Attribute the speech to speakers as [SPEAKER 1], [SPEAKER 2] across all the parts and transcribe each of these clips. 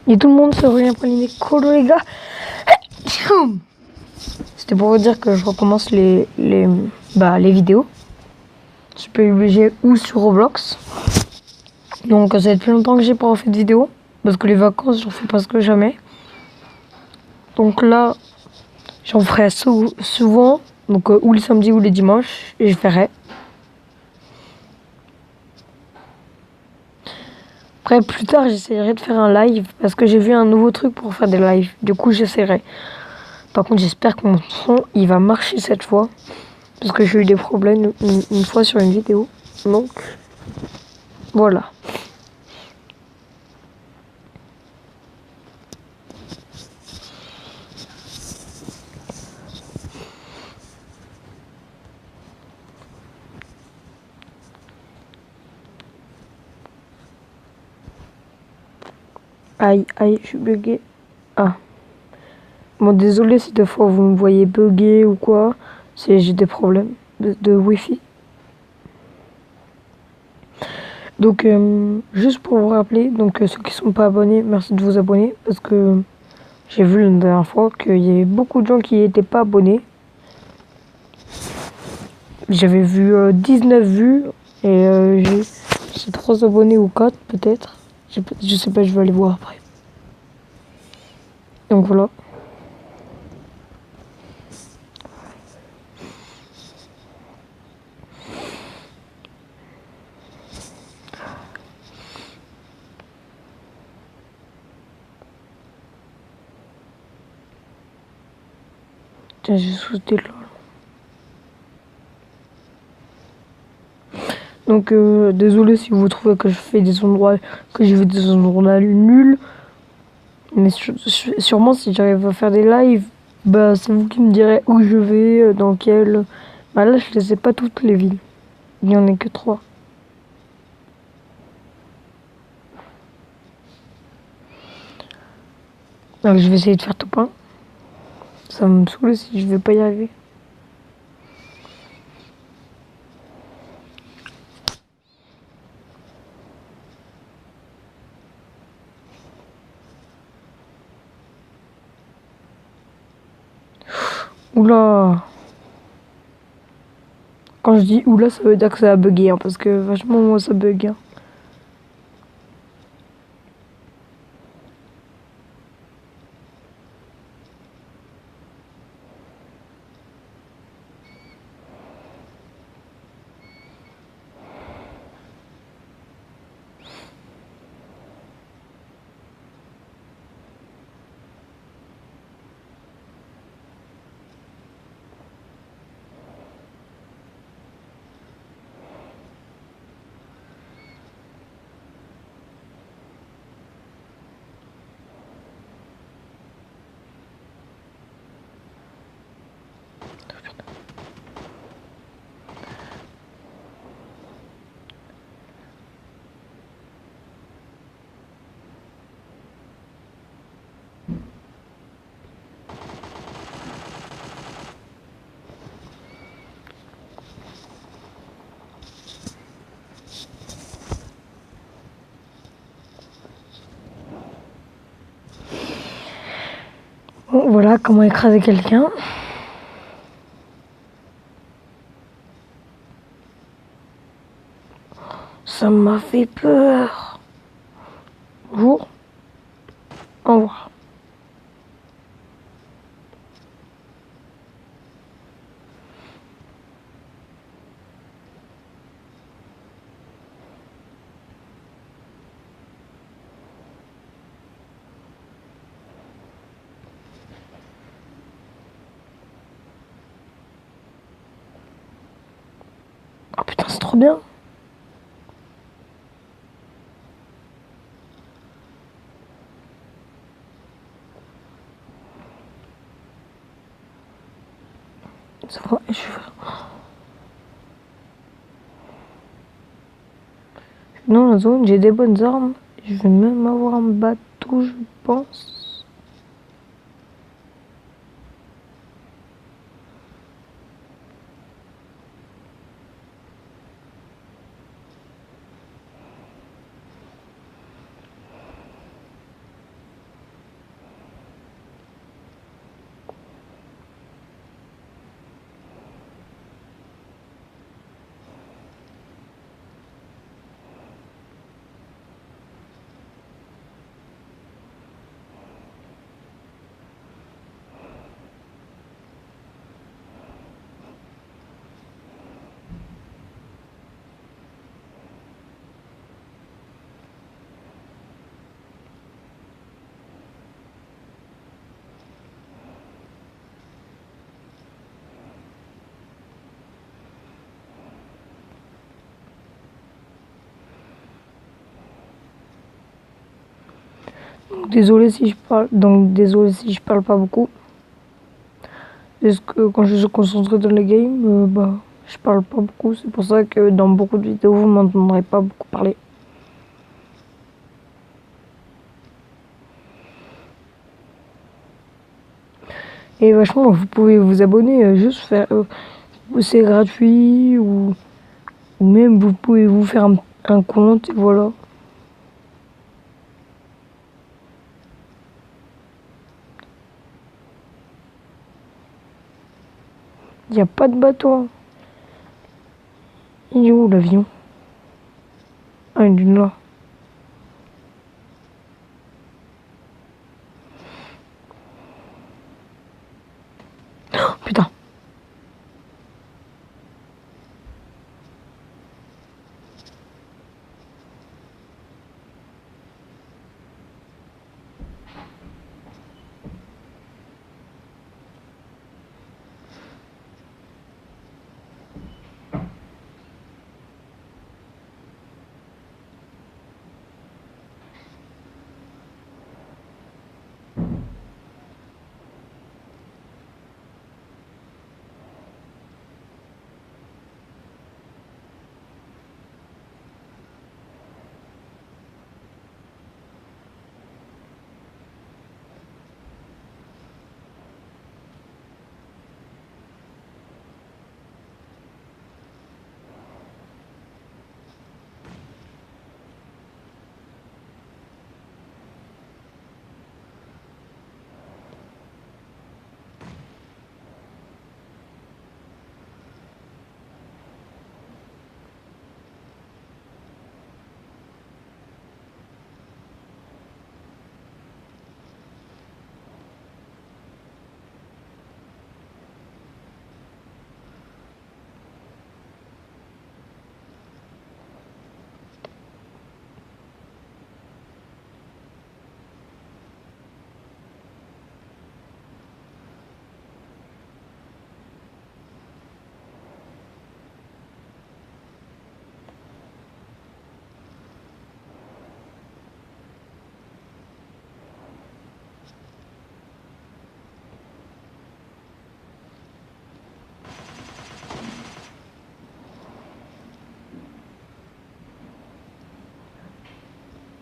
[SPEAKER 1] Et tout le monde se revient prendre les colos, les gars. C'était pour vous dire que je recommence les vidéos. Je peux obliger ou sur Roblox. Donc ça fait depuis longtemps que j'ai pas refait de vidéo. Parce que les vacances, j'en fais presque jamais. Donc là, j'en ferai souvent. Donc ou le samedi ou le dimanche. Et je ferai. Après, plus tard, j'essaierai de faire un live. Parce que j'ai vu un nouveau truc pour faire des lives. Du coup, j'essaierai. Par contre, j'espère que mon son, il va marcher cette fois. Parce que j'ai eu des problèmes une fois sur une vidéo. Donc, voilà. Aïe, aïe, je suis bugué. Ah. Bon, désolé si des fois vous me voyez bugger ou quoi. J'ai des problèmes de Wi-Fi. Donc, juste pour vous rappeler, donc ceux qui sont pas abonnés, merci de vous abonner. Parce que j'ai vu la dernière fois qu'il y avait beaucoup de gens qui n'étaient pas abonnés. J'avais vu 19 vues et j'ai 3 abonnés ou 4 peut-être. Je sais pas, je vais aller voir après. Donc voilà. Tiens, j'ai sauté là. Donc désolé si vous trouvez que je fais des endroits, que j'ai fait des endroits nuls. Mais sûrement si j'arrive à faire des lives, bah c'est vous qui me direz où je vais, dans quel. Bah là je les ai pas toutes les villes. Il n'y en a que 3. Donc je vais essayer de faire tout plein. Ça me saoule si je vais pas y arriver. Oula. Quand je dis oula, ça veut dire que ça a bugué, hein, parce que vachement moi ça bug. Hein. Bon, voilà comment écraser quelqu'un. Ça m'a fait peur. Bonjour. Au revoir. Oh putain, c'est trop bien. Ça va, je suis... Dans la zone, j'ai des bonnes armes. Je vais même avoir un bateau, je pense. Désolé si je parle pas beaucoup. Parce que quand je suis concentré dans les games, je parle pas beaucoup. C'est pour ça que dans beaucoup de vidéos, vous m'entendrez pas beaucoup parler. Et vachement, vous pouvez vous abonner, juste faire, c'est gratuit ou même vous pouvez vous faire un compte et voilà. Il n'y a pas de bateau. Il est où l'avion? Ah, il est là. Oh, putain.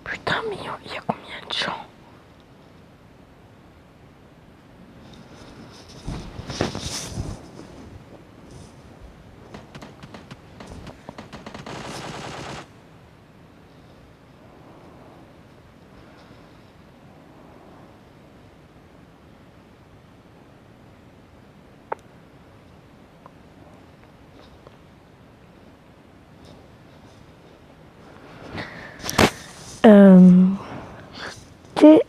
[SPEAKER 1] Putain, mais il y a combien de gens? T'es...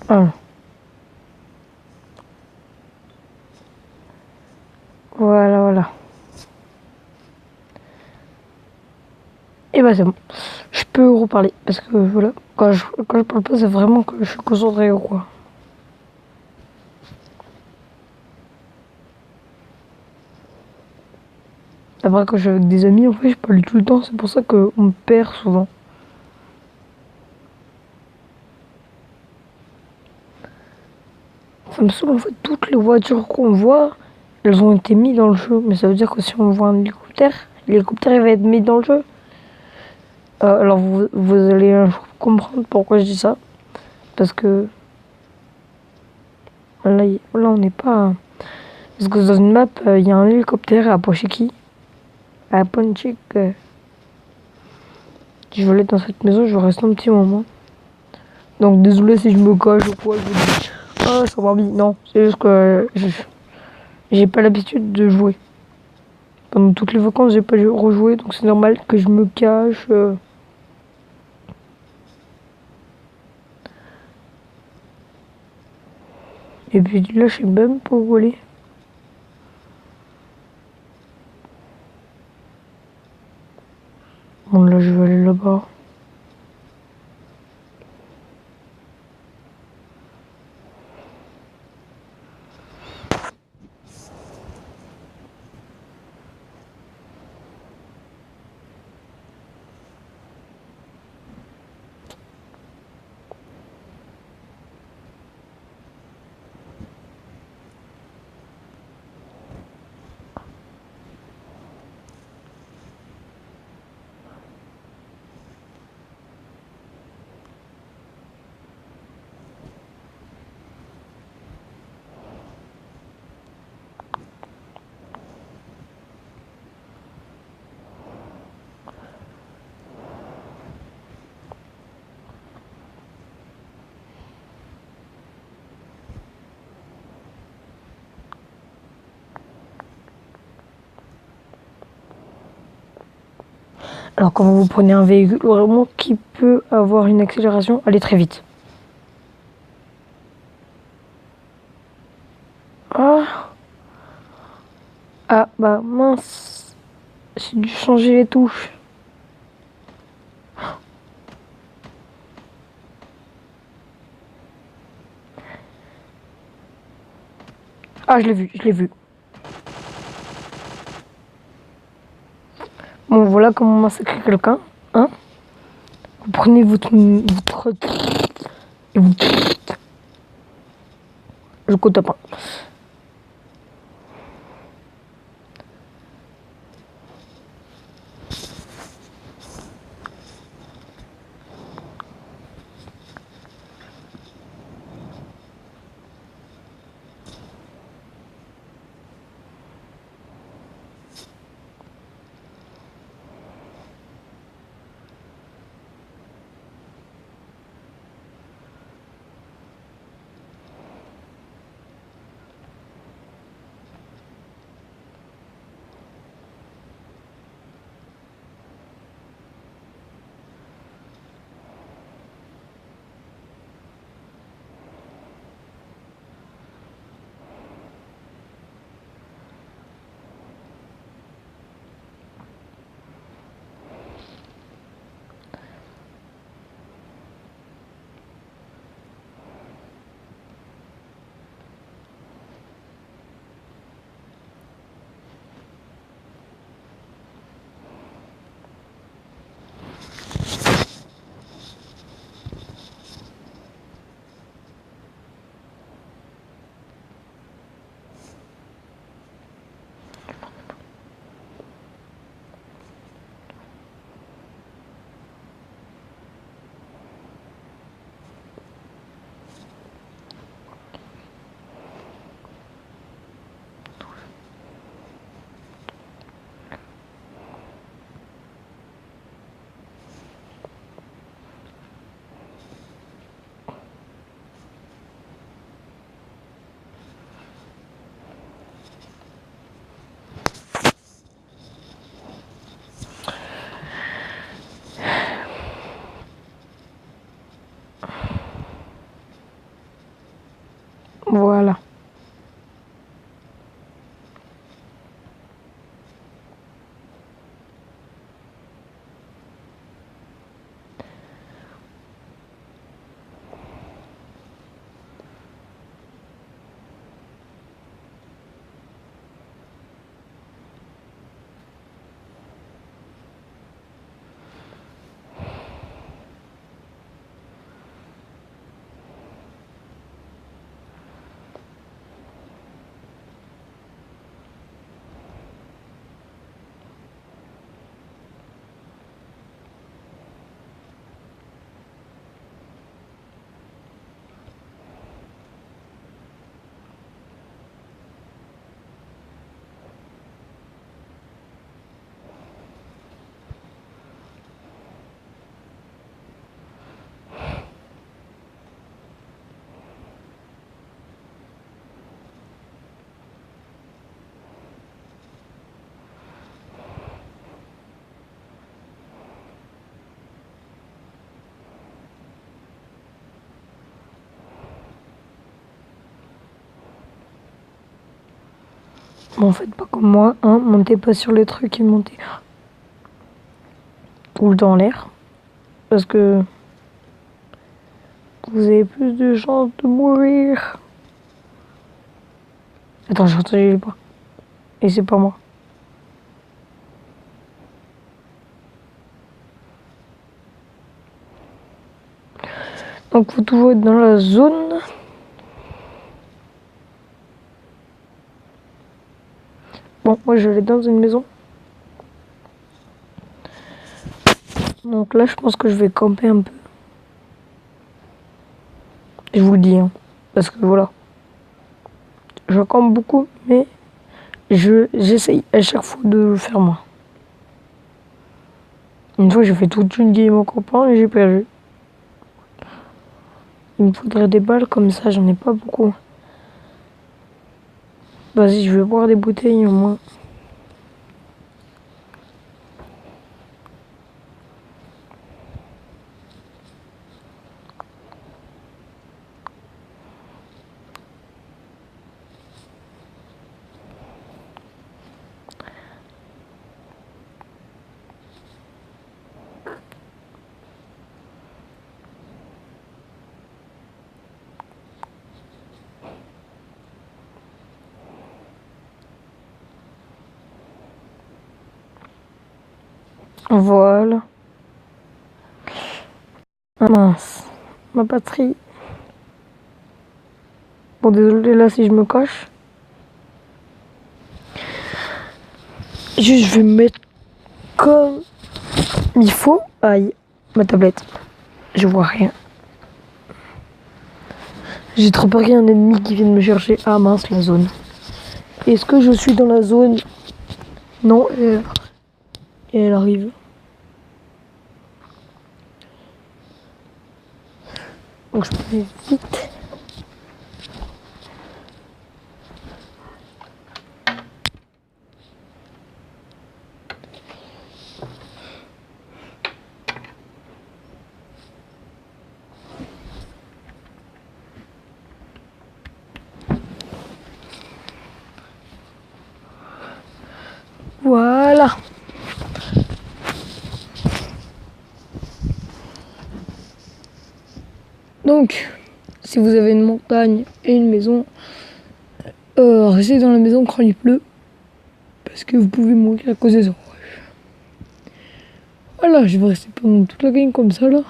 [SPEAKER 1] Ah. Voilà, voilà. Et bah c'est bon. Je peux reparler. Parce que voilà, quand je parle pas, c'est vraiment que je suis concentré ou quoi. Après, quand je suis avec des amis, en fait, je parle tout le temps. C'est pour ça qu'on me perd souvent. Ça me saoule, en fait, toutes les voitures qu'on voit, elles ont été mises dans le jeu. Mais ça veut dire que si on voit un hélicoptère, l'hélicoptère il va être mis dans le jeu. Alors vous allez un jour comprendre pourquoi je dis ça. Parce que là, on n'est pas... Parce que dans une map, il y a un hélicoptère à Pochiki. À Ponchik. Je vais aller dans cette maison, je vais rester un petit moment. Donc désolé si je me cache ou quoi, je vous dis. Ah, ça va bien. Non, c'est juste que j'ai pas l'habitude de jouer. Pendant toutes les vacances, j'ai pas rejoué, donc c'est normal que je me cache. Et puis là, je sais même pas où aller. Bon, là, je vais aller là-bas. Alors quand vous prenez un véhicule vraiment qui peut avoir une accélération, allez très vite. Ah, ah bah mince, j'ai dû changer les touches. Ah, je l'ai vu, je l'ai vu. Bon, voilà comment massacrer quelqu'un. Hein? Vous prenez votre et vous je compte pas. Voilà. Bon, faites pas comme moi, hein. Montez pas sur les trucs et montez tout le temps en l'air. Parce que vous avez plus de chances de mourir. Attends, j'ai entendu les pas. Et c'est pas moi. Donc faut toujours être dans la zone. Bon, moi je vais dans une maison. Donc là je pense que je vais camper un peu. Je vous le dis, hein. Parce que voilà. Je campe beaucoup, mais j'essaye à chaque fois de le faire moi. Une fois j'ai fait toute une game au campant et j'ai perdu. Il me faudrait des balles comme ça, j'en ai pas beaucoup. Vas-y, je vais boire des bouteilles au moins. Voilà. Ah mince, ma batterie. Bon, désolé là si je me cache. Juste, je vais me mettre comme il faut. Aïe, ma tablette. Je vois rien. J'ai trop peur qu'il y ait un ennemi qui vienne me chercher. Ah mince, la zone. Est-ce que je suis dans la zone? Non, et elle arrive. Donc je peux aller vite. Voilà. Donc, si vous avez une montagne et une maison, restez dans la maison quand il pleut. Parce que vous pouvez mourir à cause des orages. Voilà, je vais rester pendant toute la game comme ça là.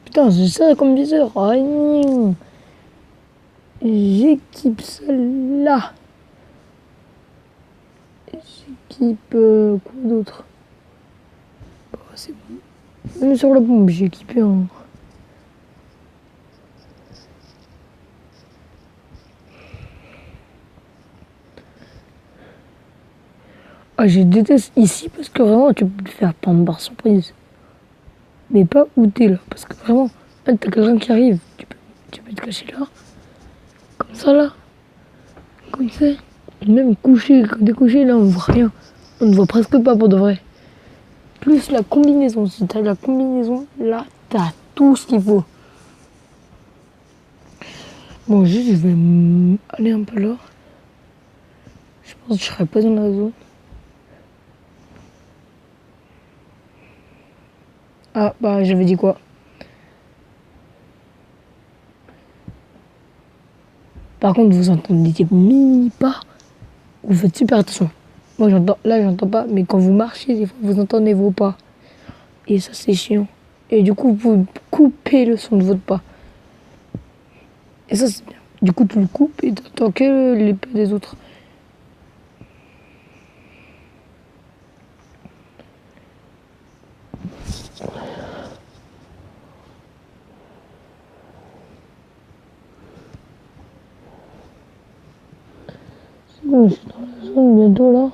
[SPEAKER 1] Putain, c'est ça comme viseur. Ah, j'équipe celle-là. J'équipe quoi d'autre? Bah, c'est bon. Même sur la bombe, j'ai équipé un. Ah, je déteste ici parce que vraiment tu peux te faire prendre par surprise. Mais pas où t'es là. Parce que vraiment, là t'as quelqu'un qui arrive. Tu peux te cacher là. Comme ça là. Comme ça. Même couché, découché là on voit rien. On ne voit presque pas pour de vrai. Plus la combinaison. Si t'as la combinaison, là t'as tout ce qu'il faut. Bon, juste je vais aller un peu là. Je pense que je serai pas dans la zone. Ah bah j'avais dit quoi? Par contre vous entendez des mini pas. Vous faites super attention. Moi j'entends, là j'entends pas, mais quand vous marchez, des fois vous entendez vos pas. Et ça c'est chiant. Et du coup vous coupez le son de votre pas. Et ça c'est bien. Du coup tu le coupes et t'entends que les pas des autres. C'est bon, je suis dans la zone bientôt là.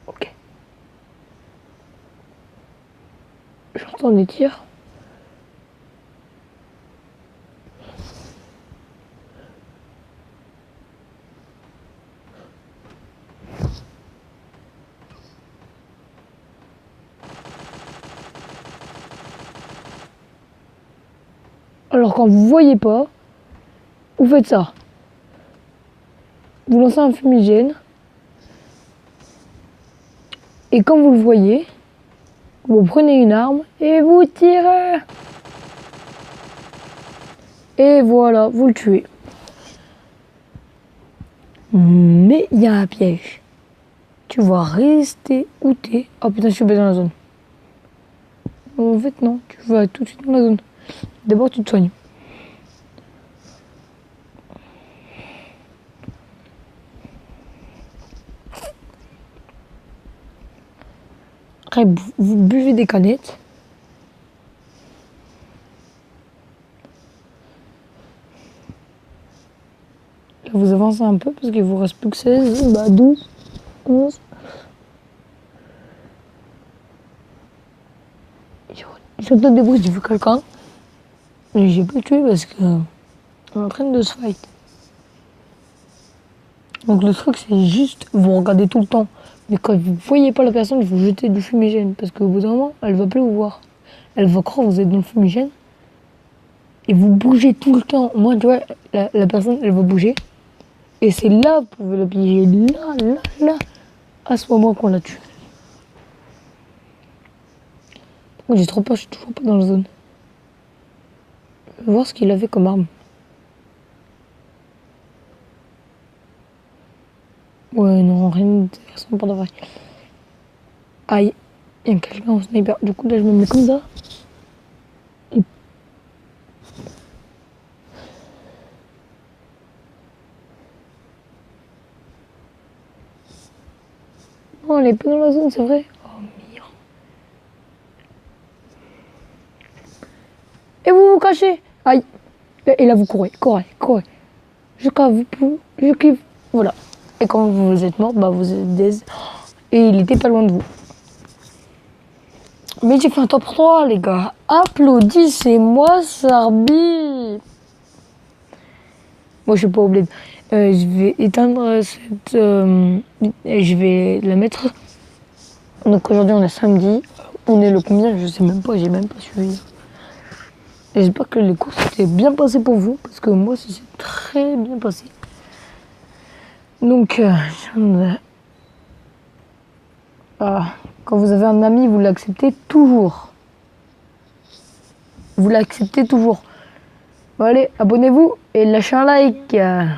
[SPEAKER 1] Ok. J'entends des tirs. Alors quand vous voyez pas, vous faites ça. Vous lancez un fumigène. Et quand vous le voyez, vous prenez une arme et vous tirez. Et voilà, vous le tuez. Mais il y a un piège. Tu vas rester où t'es. Oh putain, je suis pas dans la zone. En fait, non, tu vas tout de suite dans la zone. D'abord, tu te soignes. Après, vous buvez des canettes. Là, vous avancez un peu parce qu'il vous reste plus que 16, bah 12, 11. J'entends des bruits, j'ai vu quelqu'un. Mais j'ai pas tué parce que on est en train de se fight. Donc le truc c'est juste, vous regardez tout le temps. Mais quand vous voyez pas la personne, vous jetez du fumigène. Parce qu'au bout d'un moment, elle va plus vous voir. Elle va croire que vous êtes dans le fumigène. Et vous bougez tout le temps. Moi, tu vois, la personne, elle va bouger. Et c'est là, vous pouvez la piéger. Là. À ce moment qu'on la tue. Moi, j'ai trop peur, je suis toujours pas dans la zone. Je vais voir ce qu'il avait comme arme. Ouais, non, rien d'intéressant pour de vrai. Aïe, il y a quelqu'un en sniper. Du coup, là, je me mets comme ça. Et... Non, elle est pas dans la zone, c'est vrai. Oh, merde. Et vous vous cachez. Aïe. Et là, vous courez. Je kiffe. Voilà. Et quand vous êtes mort, bah, vous êtes des... Et il était pas loin de vous. Mais j'ai fait un top 3, les gars. Applaudissez-moi, Sarbi. Moi, je suis pas obligée. Je vais éteindre cette... je vais la mettre. Donc aujourd'hui, on est samedi. On est le combien? Je sais même pas, j'ai même pas suivi. Et j'espère que les courses étaient bien passées pour vous. Parce que moi, ça s'est très bien passé. Donc, quand vous avez un ami, vous l'acceptez toujours. Vous l'acceptez toujours. Bon, allez, abonnez-vous et lâchez un like.